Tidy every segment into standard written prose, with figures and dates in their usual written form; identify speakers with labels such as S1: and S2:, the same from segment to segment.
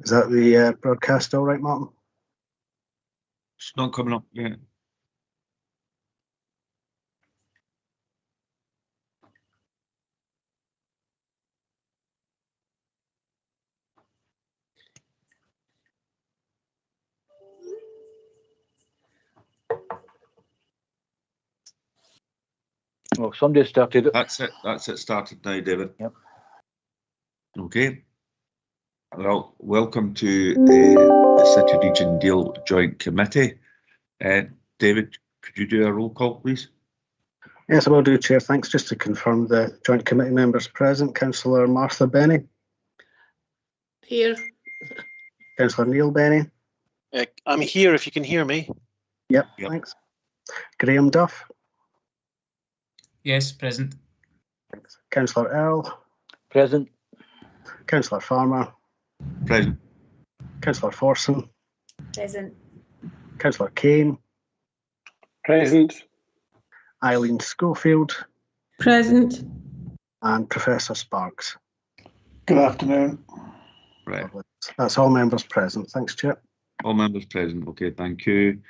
S1: Is that the broadcast all right, Martin?
S2: It's not coming up yet.
S3: Oh, somebody started it.
S2: That's it. That's it. Started now, David.
S3: Yep.
S2: Okay. Well, welcome to the City Region Deal Joint Committee. David, could you do a roll call, please?
S1: Yes, I will do, Chair. Thanks. Just to confirm the joint committee members present. Councillor Martha Benny.
S4: Here.
S1: Councillor Neil Benny.
S5: I'm here if you can hear me.
S1: Yep.
S2: Yep.
S1: Thanks. Graham Duff.
S6: Yes, present.
S1: Thanks. Councillor Earl.
S3: Present.
S1: Councillor Farmer.
S2: Present.
S1: Councillor Forson.
S4: Present.
S1: Councillor Kane.
S7: Present.
S1: Eileen Schofield.
S4: Present.
S1: And Professor Sparks.
S7: Good afternoon.
S2: Right.
S1: That's all members present. Thanks, Chair.
S2: All members present. Okay, thank you.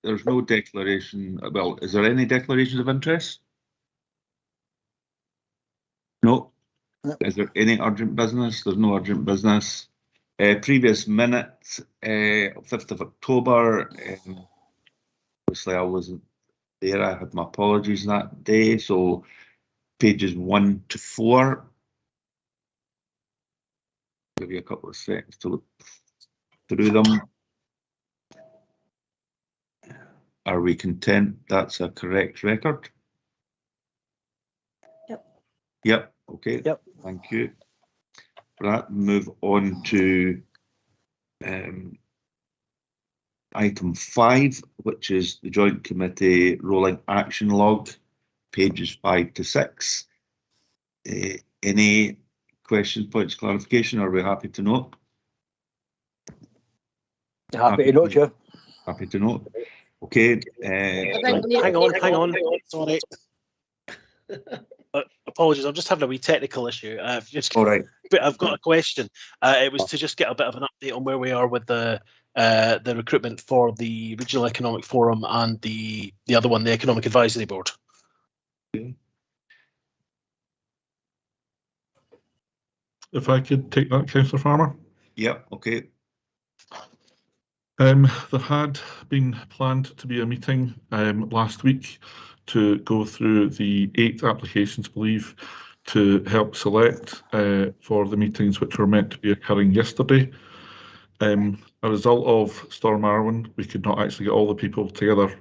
S2: There's no declaration. Well, is there any declarations of interest? No.
S3: No.
S2: Is there any urgent business? There's no urgent business. Previous minutes, 5th of October. Obviously, I wasn't there. I had my apologies that day. So pages 1 to 4. Give you a couple of seconds to look through them. Are we content that's a correct record?
S4: Yep.
S2: Yep. Okay.
S3: Yep.
S2: Thank you. For that, move on to item 5, which is the Joint Committee Rolling Action Log, pages 5 to 6. Any questions, points, clarification? Are we happy to note?
S3: Happy to note, Chair.
S2: Happy to note. Okay.
S5: Hang on. Sorry. Apologies, I'm just having a wee technical issue.
S2: All right.
S5: But I've got a question. It was to just get a bit of an update on where we are with the recruitment for the Regional Economic Forum and the other one, the Economic Advisory Board.
S2: Okay.
S8: If I could take that, Councillor Farmer.
S2: Yep. Okay.
S8: There had been planned to be a meeting last week to go through the 8 applications, I believe, to help select for the meetings which were meant to be occurring yesterday. A result of Storm Arwen, we could not actually get all the people together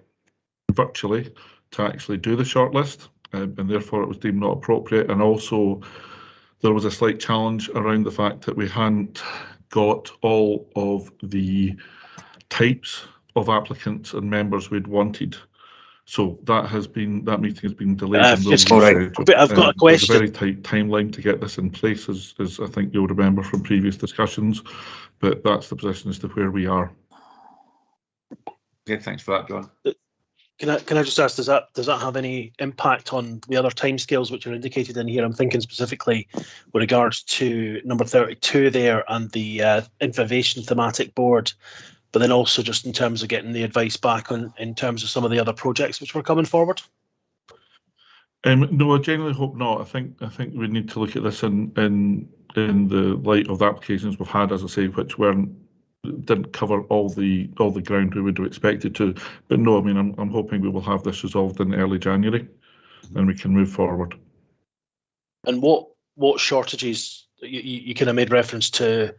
S8: virtually to actually do the shortlist, and therefore it was deemed not appropriate. And also there was a slight challenge around the fact that we hadn't got all of the types of applicants and members we'd wanted. So that meeting has been delayed.
S5: But I've got a question.
S8: There's a very tight timeline to get this in place, as I think you'll remember from previous discussions, but that's the position as to where we are.
S2: Okay, thanks for that, John.
S5: Can I just ask, does that have any impact on the other timescales which are indicated in here? I'm thinking specifically with regards to number 32 there and the information thematic board, but then also just in terms of getting the advice back on in terms of some of the other projects which were coming forward.
S8: No, I genuinely hope not. I think we need to look at this in the light of the applications we've had, as I say, which didn't cover all the ground we would have expected to. But no, I mean, I'm hoping we will have this resolved in early January, and we can move forward. And
S5: what shortages you kind of made reference to?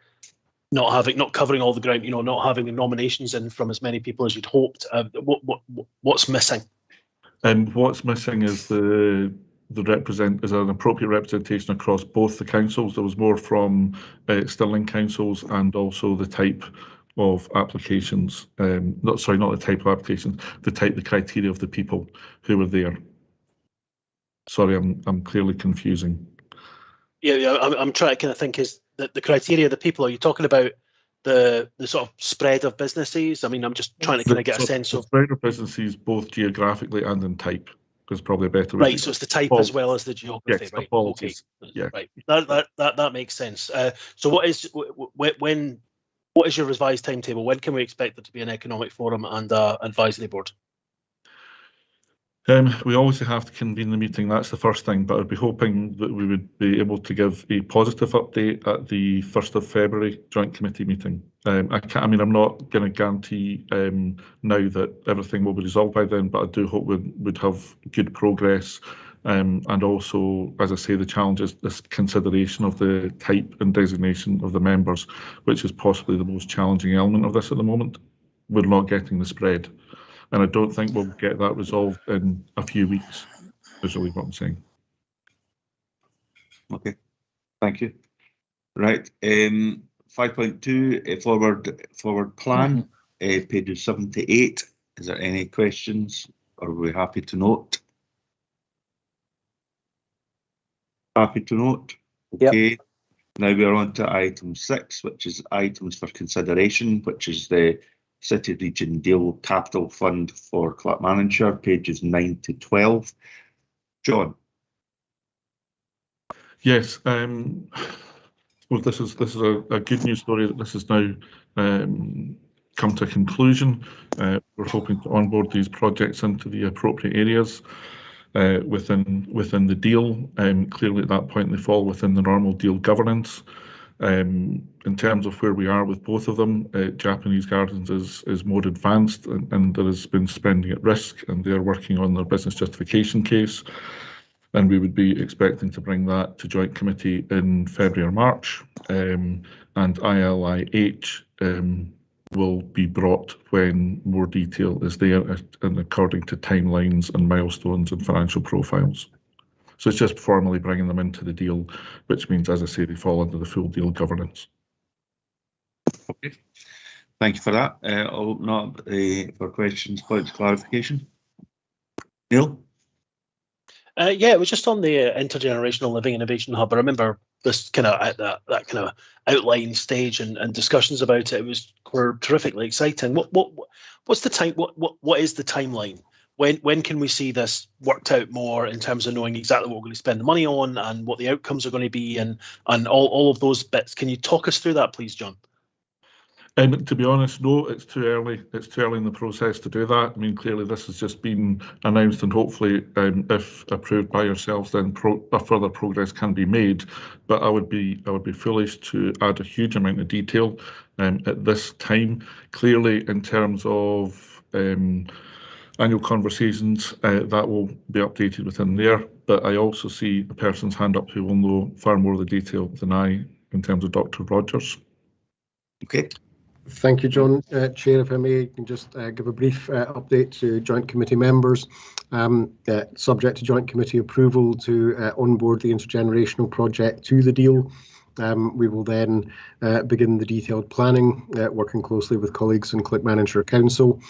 S5: Not covering all the ground, not having the nominations in from as many people as you'd hoped. What's missing?
S8: And what's missing is an appropriate representation across both the councils. There was more from Stirling councils, and also the type of applications. Not the type of applications, the criteria of the people who were there. Sorry, I'm clearly confusing.
S5: Yeah, I'm trying to kind of think, is the criteria of the people, are you talking about the sort of spread of businesses? I mean, I'm just trying to kind of get a sense of
S8: spread of businesses, both geographically and in type is probably a better way.
S5: Right, so it's the type as well as the geography,
S8: Yes,
S5: right?
S8: apologies.
S5: Okay,
S8: Yeah.
S5: right. That makes sense. So what is your revised timetable? When can we expect there to be an economic forum and advisory board?
S8: We obviously have to convene the meeting. That's the first thing, but I'd be hoping that we would be able to give a positive update at the 1st of February joint committee meeting. I'm not going to guarantee now that everything will be resolved by then, but I do hope we'd have good progress. And also, as I say, the challenge is this consideration of the type and designation of the members, which is possibly the most challenging element of this at the moment. We're not getting the spread. And I don't think we'll get that resolved in a few weeks, is really what I'm saying.
S2: Okay, thank you. Right, 5.2, forward plan, pages 7 to 8. Is there any questions, or are we happy to note? Happy to note? Okay. Yep. Now we are on to item 6, which is items for consideration, which is the City Region Deal Capital Fund for Clackmannanshire, pages 9 to 12. John.
S8: Yes, well, this is a good news story that this has now come to a conclusion. We're hoping to onboard these projects into the appropriate areas within the deal. Clearly, at that point, they fall within the normal deal governance. In terms of where we are with both of them, Japanese Gardens is more advanced and there has been spending at risk, and they're working on their business justification case. And we would be expecting to bring that to joint committee in February or March. And ILIH will be brought when more detail is there and according to timelines and milestones and financial profiles. So it's just formally bringing them into the deal, which means, as I say, they fall under the full deal governance.
S2: Okay, thank you for that. I'll open up for questions, points, clarification. Neil?
S5: Yeah, it was just on the intergenerational living innovation hub. I remember this kind of at that kind of outline stage and discussions about it. Were terrifically exciting. What's the time? What is the timeline? When can we see this worked out more in terms of knowing exactly what we're going to spend the money on and what the outcomes are going to be and all of those bits? Can you talk us through that, please, John?
S8: And to be honest, no, it's too early. It's too early in the process to do that. I mean, clearly this has just been announced, and hopefully, if approved by yourselves, then further progress can be made. But I would be foolish to add a huge amount of detail at this time. Clearly, in terms of annual conversations, that will be updated within there. But I also see a person's hand up who will know far more of the detail than I, in terms of Dr. Rogers.
S2: Okay.
S9: Thank you, John. Chair, if I may, can just give a brief update to joint committee members. Subject to joint committee approval to onboard the intergenerational project to the deal. We will then begin the detailed planning, working closely with colleagues in Clackmannanshire Council.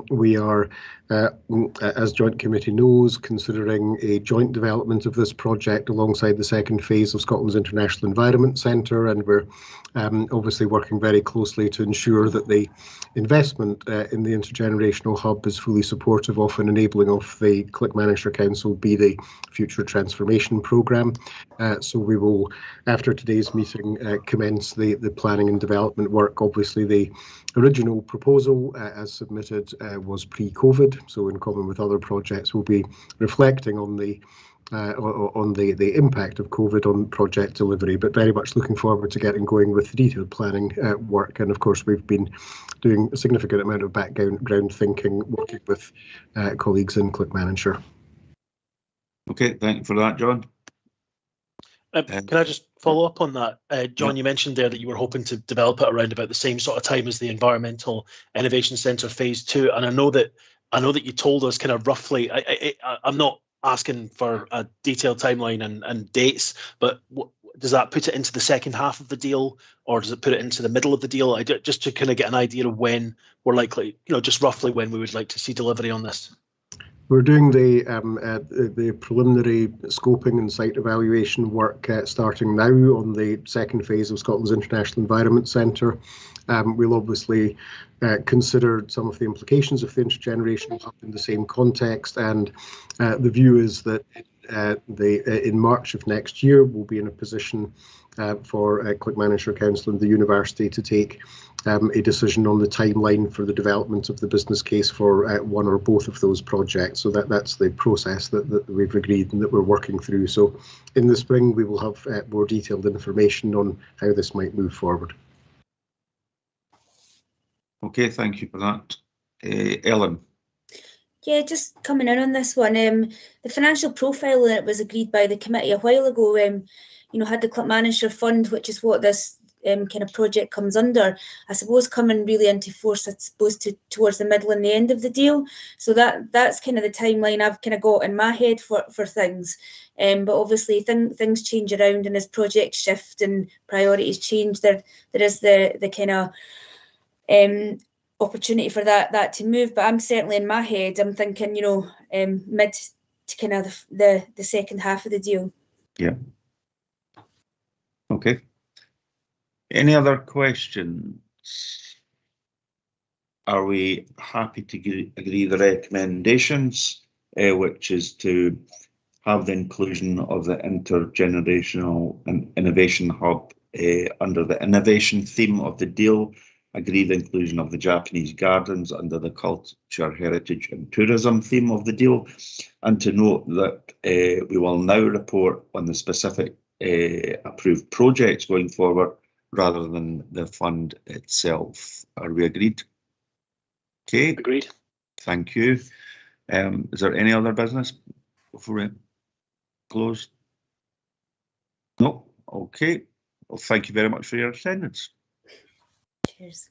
S9: We are, as joint committee knows, considering a joint development of this project alongside the second phase of Scotland's International Environment Centre, and we're obviously working very closely to ensure that the investment in the intergenerational hub is fully supportive of and enabling of the Clackmannanshire Council be the future transformation programme. So we will, after today's meeting, commence the planning and development work. Obviously, the original proposal, as submitted, was pre-COVID, so in common with other projects, we'll be reflecting on the impact of COVID on project delivery, but very much looking forward to getting going with the detailed planning work. And of course, we've been doing a significant amount of background thinking, working with colleagues in Clackmannanshire.
S2: Okay, thank you for that, John.
S5: Can I just follow up on that? John, you mentioned there that you were hoping to develop it around about the same sort of time as the Environmental Innovation Centre Phase 2, and I know that you told us kind of roughly. I'm not asking for a detailed timeline and dates, but does that put it into the second half of the deal, or does it put it into the middle of the deal? Just to kind of get an idea of when we're likely, just roughly when we would like to see delivery on this.
S9: We're doing the preliminary scoping and site evaluation work starting now on the second phase of Scotland's International Environment Centre. We'll obviously consider some of the implications of the intergenerational hub in the same context, and the view is that in March of next year we'll be in a position for Clackmannanshire Council and the university to take a decision on the timeline for the development of the business case for one or both of those projects. So that's the process that we've agreed and that we're working through. So in the spring we will have more detailed information on how this might move forward.
S2: Okay, thank you for that. Ellen.
S4: Yeah, just coming in on this one. The financial profile that was agreed by the committee a while ago, you know, had the Clackmannanshire Fund, which is what this kind of project comes under, I suppose, coming really into force, I suppose, towards the middle and the end of the deal. So that's kind of the timeline I've kind of got in my head for things. But obviously things change around, and as projects shift and priorities change, there is the kind of opportunity for that to move. But I'm certainly, in my head, I'm thinking, you know, mid to kind of the second half of the deal.
S2: Yeah. Okay. Any other questions? Are we happy to agree the recommendations, which is to have the inclusion of the intergenerational and innovation hub under the innovation theme of the deal, agree the inclusion of the Japanese gardens under the culture, heritage and tourism theme of the deal, and to note that we will now report on the specific approved projects going forward rather than the fund itself. Are we agreed? Okay.
S5: Agreed.
S2: Thank you. Is there any other business before we close? No. Okay. Well, thank you very much for your attendance.
S4: Cheers.